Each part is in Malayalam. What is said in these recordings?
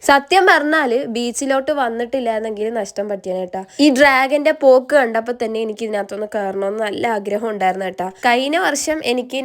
സത്യം പറഞ്ഞാല് ബീച്ചിലോട്ട് വന്നിട്ടില്ലായിരുന്നെങ്കിൽ നഷ്ടം പറ്റിയാണ് കേട്ടാ. ഈ ഡ്രാഗന്റെ പോക്ക് കണ്ടപ്പോ തന്നെ എനിക്ക് ഇതിനകത്തൊന്ന് കയറണമെന്ന് നല്ല ആഗ്രഹം ഉണ്ടായിരുന്നു കേട്ടാ. കഴിഞ്ഞ വർഷം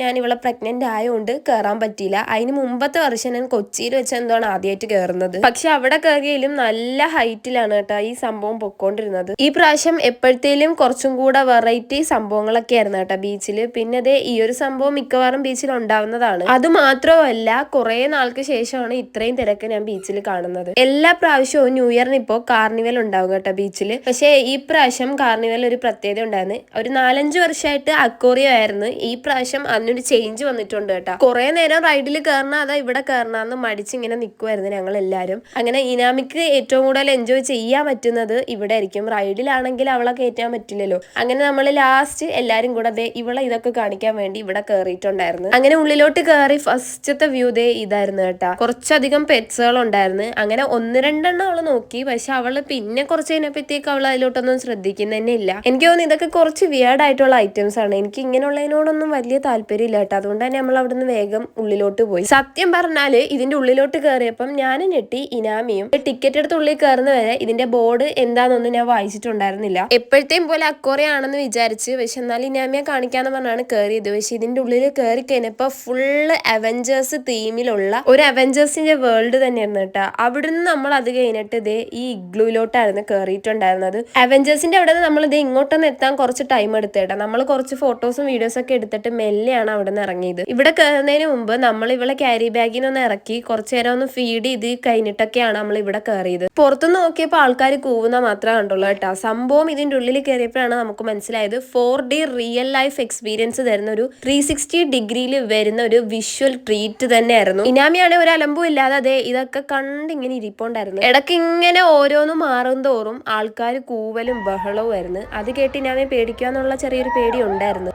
ഞാൻ ഇവളെ പ്രഗ്നന്റ് ആയതുകൊണ്ട് കയറാൻ പറ്റിയില്ല. അതിന് മുമ്പത്തെ വർഷം ഞാൻ കൊച്ചിയിൽ വെച്ച് എന്താണ് ആദ്യമായിട്ട് കയറുന്നത്. പക്ഷെ അവിടെ കയറിയാലും നല്ല ഹൈറ്റിലാണ് കേട്ടാ ഈ സംഭവം പൊക്കോണ്ടിരുന്നത്. ഈ പ്രാവശ്യം എപ്പോഴത്തേലും കുറച്ചും കൂടെ വെറൈറ്റി സംഭവങ്ങളൊക്കെ ആയിരുന്നു കേട്ടാ ബീച്ചിൽ. പിന്നെ അതേ ഈ ഒരു സംഭവം മിക്കവാറും ബീച്ചിൽ ഉണ്ടാവുന്നതാണ്. അത് മാത്രമല്ല കുറെ നാൾക്ക് ശേഷമാണ് ഇത്രയും തിരക്ക് ഞാൻ ബീച്ചിൽ കാണുന്നത്. എല്ലാ പ്രാവശ്യവും ന്യൂ ഇയറിന് ഇപ്പോ കാർണിവൽ ഉണ്ടാവും കേട്ടോ ബീച്ചിൽ. പക്ഷേ ഈ പ്രാവശ്യം കാർണിവൽ ഒരു പ്രത്യേകത ഉണ്ടായിരുന്നു. ഒരു 4-5 വർഷമായിട്ട് അക്വേറിയം ആയിരുന്നു. ഈ പ്രാവശ്യം അതിനൊരു ചേഞ്ച് വന്നിട്ടുണ്ട് കേട്ടോ. കുറെ നേരം റൈഡിൽ കയറണ അതാ ഇവിടെ കയറണമെന്ന് മടിച്ചിങ്ങനെ നിൽക്കുമായിരുന്നു ഞങ്ങൾ എല്ലാവരും. അങ്ങനെ ഇനാമിക്ക് ഏറ്റവും കൂടുതൽ എൻജോയ് ചെയ്യാൻ പറ്റുന്നത് ഇവിടെ ആയിരിക്കും. റൈഡിലാണെങ്കിൽ അവളെ കയറ്റാൻ പറ്റില്ലല്ലോ. അങ്ങനെ നമ്മൾ ലാസ്റ്റ് എല്ലാരും കൂടെ ഇവളെ ഇതൊക്കെ കാണിക്കാൻ വേണ്ടി ഇവിടെ കയറിയിട്ടുണ്ടായിരുന്നു. അങ്ങനെ ഉള്ളിലോട്ട് കയറി ഫസ്റ്റത്തെ വ്യൂ ഇതായിരുന്നു കേട്ടാ. കുറച്ചധികം പെറ്റ്സുകൾ ഉണ്ടായിരുന്നു. അങ്ങനെ 1-2 അവള് നോക്കി. പക്ഷെ അവള് പിന്നെ കുറച്ച് കഴിഞ്ഞപ്പോഴത്തേക്ക് അവൾ അതിലോട്ടൊന്നും ശ്രദ്ധിക്കുന്ന ഇല്ല. എനിക്ക് തോന്നുന്നു ഇതൊക്കെ കുറച്ച് വിയേർഡ് ആയിട്ടുള്ള ഐറ്റംസ് ആണ്. എനിക്ക് ഇങ്ങനെയുള്ളതിനോടൊന്നും വലിയ താല്പര്യം ഇല്ല കേട്ടോ. അതുകൊണ്ട് തന്നെ നമ്മൾ അവിടുന്ന് വേഗം ഉള്ളിലോട്ട് പോയി. സത്യം പറഞ്ഞാല് ഇതിന്റെ ഉള്ളിലോട്ട് കയറിയപ്പം ഞാനും ഞെട്ടി ഇനാമിയും. ടിക്കറ്റ് എടുത്ത് ഉള്ളിൽ കയറുന്ന വരെ ഇതിന്റെ ബോർഡ് എന്താണെന്നൊന്നും ഞാൻ വായിച്ചിട്ടുണ്ടായിരുന്നില്ല. എപ്പോഴത്തെയും പോലെ അക്വേറിയം ആണെന്ന് വിചാരിച്ച്. പക്ഷെ എന്നാലും ഇനാമിയെ കാണിക്കാന്ന് പറഞ്ഞാണ് കയറിയത്. പക്ഷെ ഇതിന്റെ ഉള്ളിൽ കയറി കഴിഞ്ഞപ്പോ ഫുള്ള് അവഞ്ചേഴ്സ് തീമിലുള്ള ഒരു അവഞ്ചേഴ്സിന്റെ വേൾഡ് തന്നെയായിരുന്നു കേട്ടോ. അവിടുന്ന് നമ്മൾ അത് കഴിഞ്ഞിട്ട് ഈ ഇഗ്ലൂയിലോട്ടായിരുന്നു കയറിയിട്ടുണ്ടായിരുന്നത്. അവഞ്ചേഴ്സിന്റെ അവിടെ നിന്ന് നമ്മൾ ഇങ്ങോട്ടൊന്ന് എത്താൻ കുറച്ച് ടൈം എടുത്തേട്ടാ. നമ്മൾ കുറച്ച് ഫോട്ടോസും വീഡിയോസും ഒക്കെ എടുത്തിട്ട് മെല്ലെയാണ് അവിടെ നിന്ന് ഇറങ്ങിയത്. ഇവിടെ കയറുന്നതിന് മുമ്പ് നമ്മൾ ഇവളെ ക്യാരി ബാഗിനൊന്ന് ഇറക്കി കുറച്ചു നേരം ഒന്ന് ഫീഡ് ചെയ്ത് കഴിഞ്ഞിട്ടൊക്കെയാണ് നമ്മൾ ഇവിടെ കയറിയത്. പുറത്തുനിന്ന് നോക്കിയപ്പോൾ ആൾക്കാർ കൂവുന്ന മാത്രമേ കണ്ടുള്ളൂ കേട്ടോ. സംഭവം ഇതിന്റെ ഉള്ളിൽ കയറിയപ്പോഴാണ് നമുക്ക് മനസ്സിലായത് 4D റിയൽ ലൈഫ് എക്സ്പീരിയൻസ് തരുന്ന ഒരു 360 ഡിഗ്രിയിൽ വരുന്ന ഒരു വിഷ്വൽ ട്രീറ്റ് തന്നെയായിരുന്നു. ഇനാമിയാണെങ്കിൽ ഒരു അലമ്പും ഇല്ലാതെ ഇതൊക്കെ കണ്ടിങ്ങനെ ഇരിപ്പുണ്ടായിരുന്നു. ഇടയ്ക്ക് ഇങ്ങനെ ഓരോന്നും മാറും തോറും ആൾക്കാർ കൂവലും ബഹളവും ആയിരുന്നു. അത് കേട്ട് ഇനാമെ പേടിക്കാന്നുള്ള ചെറിയൊരു പേടി ഉണ്ടായിരുന്നു.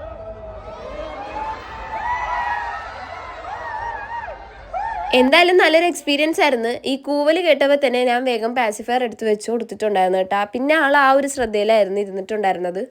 എന്തായാലും നല്ലൊരു എക്സ്പീരിയൻസ് ആയിരുന്നു. ഈ കൂവല് കേട്ടപ്പോൾ തന്നെ ഞാൻ വേഗം പാസിഫയർ എടുത്ത് വെച്ച് കൊടുത്തിട്ടുണ്ടായിരുന്നു കേട്ടോ. പിന്നെ ആൾ ആ ഒരു ശ്രദ്ധയിലായിരുന്നു ഇരുന്നിട്ടുണ്ടായിരുന്നത്.